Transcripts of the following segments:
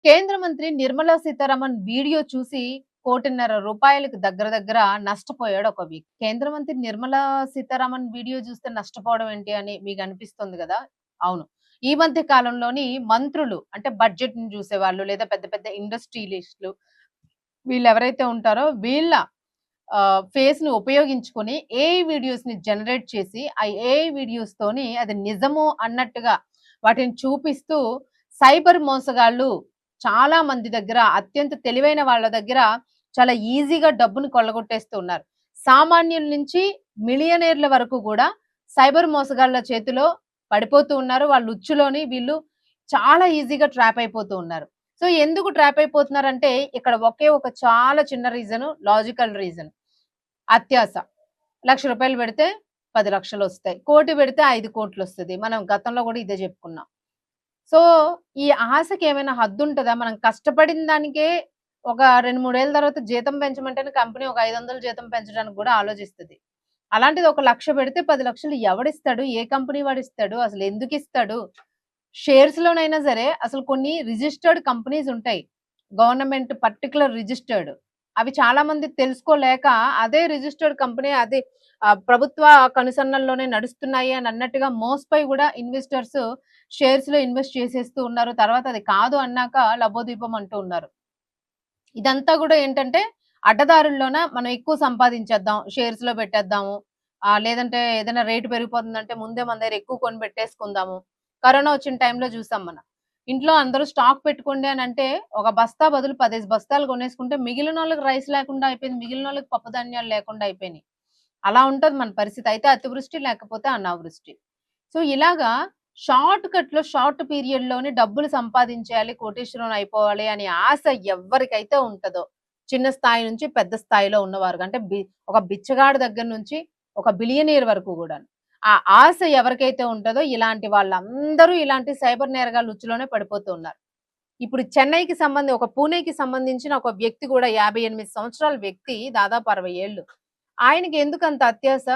కేంద్ర మంత్రి నిర్మలా సీతారామన్ వీడియో చూసి రూ. 1,50,00,000కి దగ్గర దగ్గర నష్టపోయాడు ఒక వ్యక్తి. కేంద్ర మంత్రి నిర్మలా సీతారామన్ వీడియో చూస్తే నష్టపోవడం ఏంటి అని మీకు అనిపిస్తుంది గదా! అవును. ఈ మధ్య కాలంలోని మంత్రులు అంటే బడ్జెట్‌ని చూసేవాళ్ళు లేదా పెద్ద పెద్ద ఇండస్ట్రియలిస్టులు వీళ్ళెవరైతే ఉంటారో వీళ్ళ ఫేస్‌ని ఉపయోగించుకొని ఏఐ వీడియోస్‌ని జనరేట్ చేసి, ఆ ఏఐ వీడియోస్‌తోని అది నిజము అన్నట్టుగా వాటిని చూపిస్తూ సైబర్ మోసగాళ్ళు చాలా మంది దగ్గర అత్యంత తెలివైన వాళ్ళ దగ్గర చాలా ఈజీగా డబ్బుని కొల్లగొట్టేస్తూ ఉన్నారు. సామాన్యుల నుంచి మిలియనీర్ల వరకు గూడా సైబర్ మోసగాళ్ళ చేతిలో పడిపోతూ ఉన్నారు. వాళ్ళ ఉచ్చులోని వీళ్ళు చాలా ఈజీగా ట్రాప్ అయిపోతూ ఉన్నారు. సో, ఎందుకు ట్రాప్ అయిపోతున్నారంటే ఇక్కడ ఒకే ఒక చాలా చిన్న రీజను, లాజికల్ రీజన్. అత్యాస. రూ. 1,00,000 పెడితే 10,00,000 కోటి పెడితే 5,00,00,000 మనం గతంలో గూడా ఇదే జెప్పుకున్నాం. సో, ఈ ఆశకేమైనా హద్దుంటదా? మనం కష్టపడిన దానికే ఒక 2, 3 ఏళ్ల తర్వాత జీతం పెంచమంటేనే కంపెనీ ఒక 500 జీతం పెంచడానికి గూడా ఆలోచిస్తది. అలాంటిది ఒక 1,00,000 పెడితే 10,00,000 ఎవడిస్తాడు? ఏ కంపెనీ వాడిస్తాడు? అసలెందుకిస్తాడు? షేర్స్‌లోనైనా సరే అసలు కొన్ని రిజిస్టర్డ్ కంపెనీస్ ఉంటాయి. Government particular registered. అవి చాలా మంది తెలుసుకోలేక అదే రిజిస్టర్డ్ కంపెనీ అదే ప్రభుత్వ కనుసన్నల్లోనే నడుస్తున్నాయి అని అన్నట్టుగా మోసపోయి గూడా ఇన్వెస్టర్స్ షేర్స్‌లో ఇన్వెస్ట్ చేసేస్తూ ఉన్నారు. తర్వాత అది కాదు అన్నాక లబోదిబోం అంటూ ఉన్నారు. ఇదంతా గూడా ఏంటంటే అడ్డదారుల్లోన మనం ఎక్కువ సంపాదించేద్దాం, షేర్స్‌లో పెట్టేద్దాము. లేదంటే ఏదైనా రేట్ పెరిగిపోతుందంటే ముందే మన దగ్గర ఎక్కువ కొని పెట్టేసుకుందాము. కరోనా వచ్చిన టైంలో చూసాం మనం. ఇంట్లో అందరూ స్టాక్ పెట్టుకోండి అనంటే ఒక బస్తా బదులు 10 బస్తాలు కొనేసుకుంటే మిగిలినోళ్ళకి రైస్ లేకుండా అయిపోయింది. మిగిలినోళ్ళకి పప్పుధాన్యాలు లేకుండా అయిపోయినాయి. అలా ఉంటది మన పరిస్థితి. అయితే అతివృష్టి లేకపోతే అనావృష్టి. సో, ఇలాగా షార్ట్ కట్‌లో షార్ట్ పీరియడ్‌లోనే డబ్బులు సంపాదించేయాలి, కోటీశ్వరుని అయిపోవాలి అనే ఆశ ఎవ్వరికైతే ఉంటదో, చిన్న స్థాయి నుంచి పెద్ద స్థాయిలో ఉన్నవారు అంటే ఒక బిచ్చగాడి దగ్గర నుంచి ఒక బిలియనీర్ వరకు గూడాను. ఆ ఆశ ఎవరికైతే ఉంటదో ఇలాంటి వాళ్ళందరూ ఇలాంటి సైబర్ నేరగాళ్ళ ఉచ్చులోనే పడిపోతూ ఉన్నారు. ఇప్పుడు చెన్నైకి ఒక పూణేకి సంబంధించిన ఒక వ్యక్తి గూడా 58 సంవత్సరాల వ్యక్తి దాదాపు 60 ఏళ్ళు. ఆయనకి ఎందుకంత అత్యాస?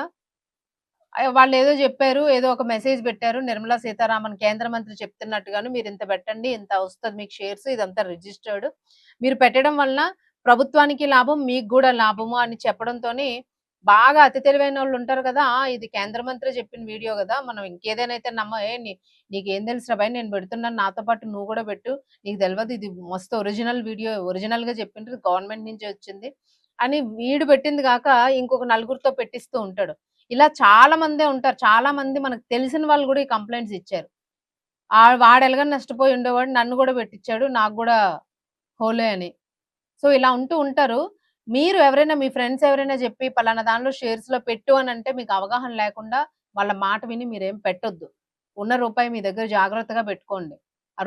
వాళ్ళేదో జెప్పారు. ఏదో ఒక మెసేజ్ బెట్టారు. నిర్మలా సీతారామన్ కేంద్ర మంత్రి చెప్తున్నట్టుగాను మీరింత బెట్టండి. ఇంత ఒస్తది మీకు షేర్స్ ఇదంతా రిజిస్టర్డ్. మీరు పెట్టడం వలన ప్రభుత్వానికి లాభం, మీకు గూడా లాభము అని చెప్పడంతోని బాగా అతి తెలివైనోళ్ళుంటారు గదా! ఇది కేంద్ర మంత్రి జెప్పిన వీడియో గదా! మనం ఇంకేదైనా అయితే నీకేం తెలుసురా భాయ్ నేను బెడుతున్నాను. నాతో పాటు నువ్వు గూడా బెట్టు. నీకు తెలవదు ఇది మస్తు ఒరిజినల్ వీడియో. ఒరిజినల్‌గా జెప్పిండ్రు. గవర్నమెంట్ నుంచే వచ్చింది. అని వీడు బెట్టింది గాక ఇంకొక నలుగురితో పెట్టిస్తూ ఉంటాడు. ఇలా చాలా మందే ఉంటారు. చాలా మంది మనకు తెలిసిన వాళ్ళు గూడా ఈ కంప్లెయింట్స్ ఇచ్చారు. వాడెలాగో నష్టపోయి ఉండేవాడు. నన్ను గూడా పెట్టిచ్చాడు. నాకు గూడా హోలే అని. సో, ఇలా ఉంటూ ఉంటారు. మీరు ఎవరైనా మీ ఫ్రెండ్స్ ఎవరైనా జెప్పి పలానా దానిలో షేర్స్‌లో పెట్టు అనంటే మీకు అవగాహన లేకుండా వాళ్ళ మాట విని మీరేం పెట్టొద్దు. ఉన్న రూపాయి మీ దగ్గర జాగ్రత్తగా పెట్టుకోండి. ఆ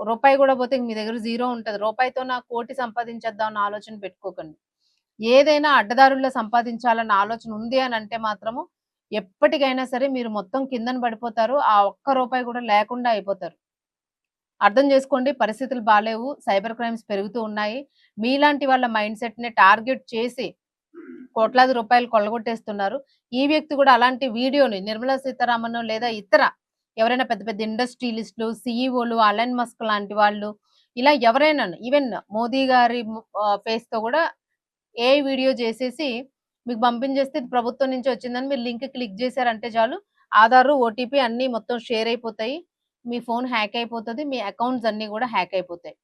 రూపాయి గూడా పోతే మీ దగ్గర జీరో ఉంటది. రూపాయితో నా కోటి సంపాదించేద్దాం అన్న ఆలోచన పెట్టుకోకండి. ఏదైనా అడ్డదారుల్లో సంపాదించాలన్న ఆలోచన ఉంది అనంటే మాత్రము ఎప్పటికైనా సరే మీరు మొత్తం కిందన పడిపోతారు. ఆ ఒక్క రూపాయి కూడా లేకుండా అయిపోతారు. అర్థం చేసుకోండి పరిస్థితులు బాలేవు. సైబర్ క్రైమ్స్ పెరుగుతూ ఉన్నాయి. మీలాంటి వాళ్ళ మైండ్ సెట్‌ని టార్గెట్ చేసి కోట్లాది రూపాయలు కొల్లగొట్టేస్తున్నారు. ఈ వ్యక్తి కూడా అలాంటి వీడియోని నిర్మలా సీతారామన్ లేదా ఇతర ఎవరైనా పెద్ద పెద్ద ఇండస్ట్రియలిస్టులు, సీఈఓలు, అలన్ మస్క్ లాంటి వాళ్ళు ఇలా ఎవరైనాను ఈవెన్ మోదీ గారి ఫేస్‌తో కూడా ఏఐ వీడియో చేసేసి మీకు పంపించేస్తే ఇది ప్రభుత్వం నుంచి వచ్చిందని మీరు లింక్ క్లిక్ చేశారంటే చాలు ఆధారు, ఓటీపీ అన్నీ మొత్తం షేర్ అయిపోతాయి. మీ ఫోన్ హ్యాక్ అయిపోతది. మీ అకౌంట్స్ అన్నీ గూడా హ్యాక్ అయిపోతాయి.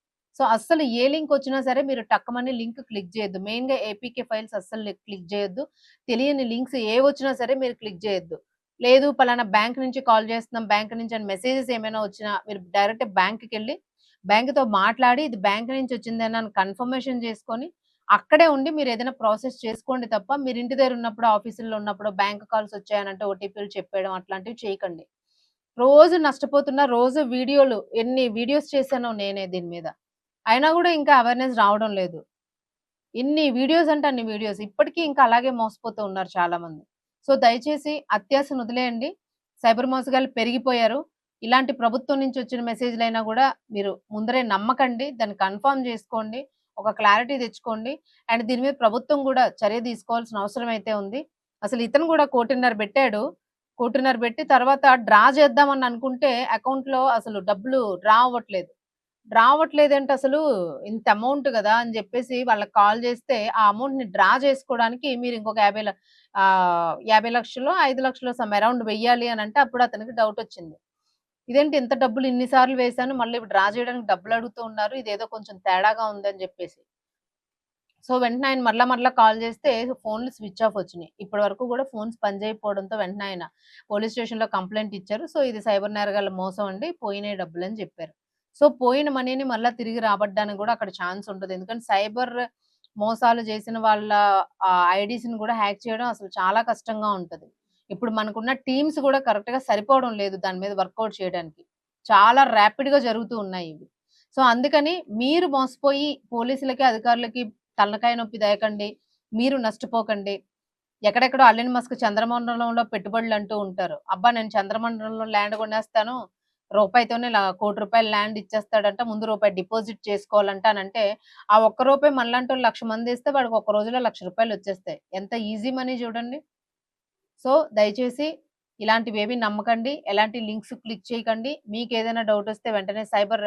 సో, అస్సలు ఏ లింక్ వచ్చినా సరే మీరు టక్కుమని లింక్ క్లిక్ చేయొద్దు. మెయిన్‌గా ఏపీకే ఫైల్స్ అస్సలు క్లిక్ చేయొద్దు. తెలియని లింక్స్ ఏవొచ్చినా సరే మీరు క్లిక్ చేయొద్దు. లేదు పలానా బ్యాంక్ నుంచి కాల్ చేస్తున్నాం, బ్యాంక్ నుంచి అని మెసేజెస్ ఏమైనా వచ్చినా మీరు డైరెక్ట్ బ్యాంక్‌కెళ్ళి బ్యాంక్‌తో మాట్లాడి ఇది బ్యాంక్ నుంచి వచ్చిందేనా అని కన్ఫర్మేషన్ చేసుకొని అక్కడే ఉండి మీరేదైనా ప్రాసెస్ చేసుకోండి తప్ప, మీరు ఇంటి దగ్గర ఉన్నప్పుడు, ఆఫీసుల్లో ఉన్నప్పుడు బ్యాంక్ కాల్స్ వచ్చాయనంటే ఓటీపీలు చెప్పేయడం అట్లాంటివి చేయకండి. రోజు నష్టపోతున్నా, రోజు ఎన్ని వీడియోస్ చేశానో నేనే దీని మీద. అయినా గూడా ఇంకా అవేర్‌నెస్ రావడం లేదు. ఇన్ని వీడియోస్ అంటే అన్ని వీడియోస్. ఇప్పటికి ఇంకా అలాగే మోసపోతూ ఉన్నారు చాలామంది. సో, దయచేసి అత్యాశను వదిలేయండి. సైబర్ మోసగాళ్ళు పెరిగిపోయారు. ఇలాంటి ప్రభుత్వం నుంచి వచ్చిన మెసేజ్‌లైనా గూడా మీరు ముందరే నమ్మకండి. దాన్ని కన్ఫర్మ్ జేసుకోండి. ఒక క్లారిటీ తెచ్చుకోండి. అండ్ దీని మీద ప్రభుత్వం గూడా చర్య తీసుకోవాల్సిన అవసరం అయితే ఉంది. అసలు ఇతను గూడా 1,50,00,000 బెట్టాడు. 1,50,00,000 బెట్టి తర్వాత డ్రా చేద్దామని అనుకుంటే అకౌంట్‌లో అసలు డబ్బులు డ్రా అవ్వట్లేదు. రావట్లేదంటే అసలు ఇంత అమౌంట్ గదా! అని జెప్పేసి వాళ్ళకి కాల్ జేస్తే, ఆ అమౌంట్‌ని డ్రా జేసుకోవడానికి మీరు ఇంకొక 50,00,000 5,00,000 సమ్ అరౌండ్ వెయ్యాలి అనంటే అప్పుడు అతనికి డౌటొచ్చింది. ఇదేంటి ఇంత డబ్బులు ఇన్ని సార్లు వేశాను. మళ్ళీ ఇప్పుడు డ్రా జేయడానికి డబ్బులడుగుతూ ఉన్నారు. ఇదేదో కొంచెం తేడాగా ఉందని జెప్పేసి. సో, వెంటనే ఆయన మరలా మరలా కాల్ జేస్తే ఫోన్‌లు స్విచ్ ఆఫ్ వచ్చినియి. ఇప్పటి వరకు గూడా ఫోన్స్ పనిజేయకపోవడంతో వెంటనే ఆయన పోలీస్ స్టేషన్‌లో కంప్లెయింట్ ఇచ్చారు. సో, ఇది సైబర్ నేరగాళ్ళ మోసం అండి. పోయినాయి డబ్బులని జెప్పారు. సో, పోయిన మనీని మళ్ళా తిరిగి రాబట్టడానికి గూడా అక్కడ ఛాన్స్ ఉండదు. ఎందుకంటే సైబర్ మోసాలు జేసిన వాళ్ళ ఐడీస్‌ని గూడా హ్యాక్ చేయడం అసలు చాలా కష్టంగా ఉంటది. ఇప్పుడు మనకున్న టీమ్స్ గూడా కరెక్ట్‌గా సరిపోవడం లేదు దాని మీద వర్కౌట్ చేయడానికి. చాలా ర్యాపిడ్‌గా జరుగుతూ ఉన్నాయి ఇవి. సో, అందుకని మీరు మోసపోయి పోలీసులకి, అధికారులకి తలకాయ నొప్పి దేకండి. మీరు నష్టపోకండి. ఎక్కడెక్కడో 'ఎలన్ మస్క్' చంద్రమండలంలో పెట్టుబడులంటూ ఉంటారు. అబ్బా! నేను చంద్రమండలంలో ల్యాండ్ కొనేస్తాను. రూపాయితోనే ₹1,00,00,000 ల్యాండ్ ఇచ్చేస్తాడంట. ముందు రూపాయి డిపాజిట్ చేసుకోవాలంట అనంటే, ఆ ఒక్క రూపాయి మనలాంటోళ్ళు 1,00,000 మందేస్తే వాడికి ఒక్క రోజులో ₹1,00,000 వచ్చేస్తాయి. ఎంత ఈజీ మనీ చూడండి. సో, దయచేసి ఇలాంటివేవి నమ్మకండి. ఎలాంటి లింక్స్ క్లిక్ చేయకండి. మీకేదైనా డౌటొస్తే వెంటనే సైబర్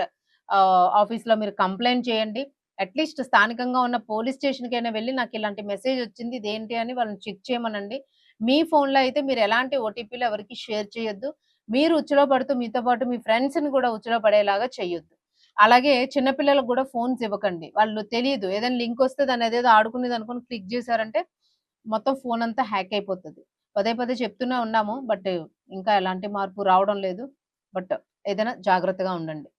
ఆఫీస్‌లో మీరు కంప్లెయింట్ చేయండి. అట్‌లీస్ట్ స్థానికంగా ఉన్న పోలీస్ స్టేషన్‌కైనా వెళ్లి నాకిలాంటి మెసేజొచ్చింది. ఇదేంటి అని వాళ్ళని చెక్ చేయమనండి. మీ ఫోన్‌లో అయితే మీరెలాంటి ఓటీపీలు ఎవరికీ షేర్ చేయొద్దు. మీరు ఉచ్చులో పడుతూ మీతో పాటు మీ ఫ్రెండ్స్‌ని కూడా ఉచ్చులో పడేలాగా చెయ్యొద్దు. అలాగే చిన్న పిల్లలకు గూడా ఫోన్స్ ఇవ్వకండి. వాళ్ళు తెలీదు. ఏదైనా లింకొస్తే దాన్నదేదో ఆడుకునేదనుకోని క్లిక్ జేశారంటే మొత్తం ఫోనంతా హ్యాక్ అయిపోతది. పదే పదే చెప్తూనే ఉన్నాము. బట్ ఇంకా ఎలాంటి మార్పు రావడం లేదు. బట్ ఏదైనా జాగ్రత్తగా ఉండండి.